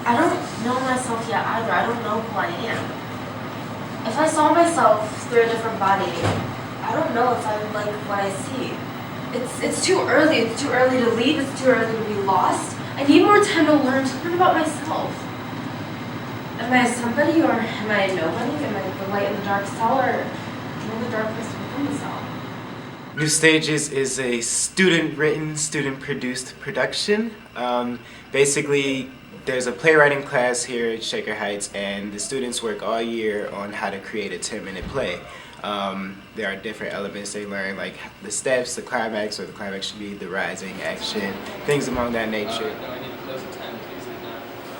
I don't know myself yet either. I don't know who I am. If I saw myself through a different body, I don't know if I would like what I see. It's too early. It's too early to leave. It's too early to be lost. I need more time to learn about myself. Am I somebody or am I a nobody? Am I the light in the dark cell or am I the darkness within the cell? New Stages is a student-written, student-produced production. Basically, there's a playwriting class here at Shaker Heights, and the students work all year on how to create a 10-minute play. There are different elements they learn, like the steps, the climax, or the climax should be the rising action, things along that nature. No, I need to close at 10, please.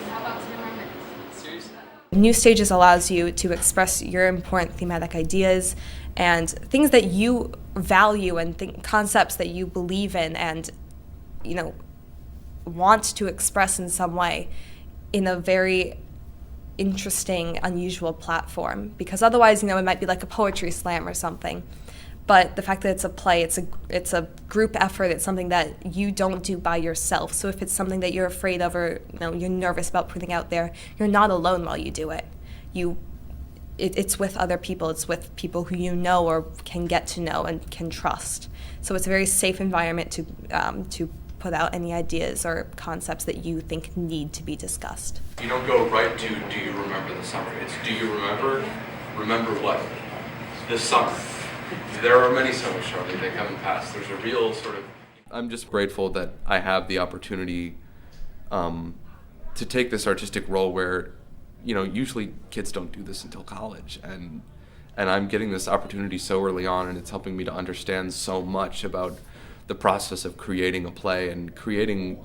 How about 10 more minutes? Seriously? New Stages allows you to express your important thematic ideas and things that you value and concepts that you believe in and, want to express in some way in a very interesting, unusual platform. Because otherwise, it might be like a poetry slam or something. But the fact that it's a play, it's a group effort, it's something that you don't do by yourself. So if it's something that you're afraid of or you're nervous about putting out there, you're not alone while you do it. It's with other people. It's with people who you know or can get to know and can trust. So it's a very safe environment to put out any ideas or concepts that you think need to be discussed. You don't go right to, do you remember the summer? It's, do you remember? Remember what? This summer. There are many summers, Charlie. They come and pass. There's a real sort of... I'm just grateful that I have the opportunity to take this artistic role where, usually kids don't do this until college, and I'm getting this opportunity so early on, and it's helping me to understand so much about the process of creating a play and creating,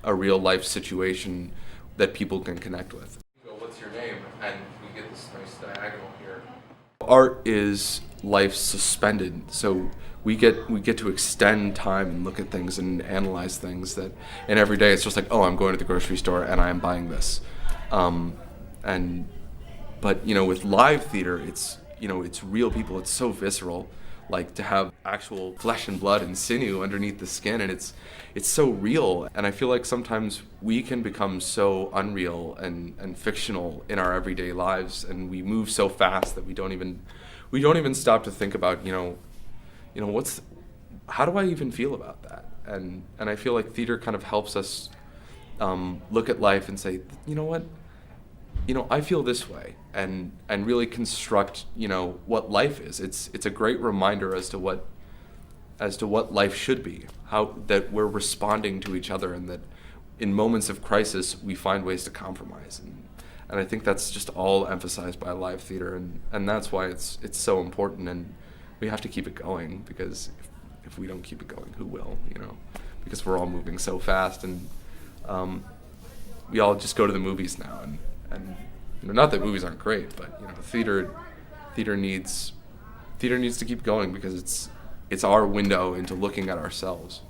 a real life situation that people can connect with. What's your name? And we get this nice diagonal here. Art is life suspended, so we get to extend time and look at things and analyze things and every day it's just like, oh, I'm going to the grocery store and I'm buying this. But with live theater, it's real people. It's so visceral, like to have actual flesh and blood and sinew underneath the skin, and it's so real. And I feel like sometimes we can become so unreal and fictional in our everyday lives, and we move so fast that we don't even stop to think about how do I even feel about that? And I feel like theater kind of helps us look at life and say, you know what? I feel this way, and really construct, what life is. It's a great reminder as to what life should be, how that we're responding to each other, and that in moments of crisis we find ways to compromise. And I think that's just all emphasized by live theater, and that's why it's so important, and we have to keep it going, because if we don't keep it going, who will, because we're all moving so fast, and we all just go to the movies now, and not that movies aren't great, but theater needs to keep going, because it's our window into looking at ourselves.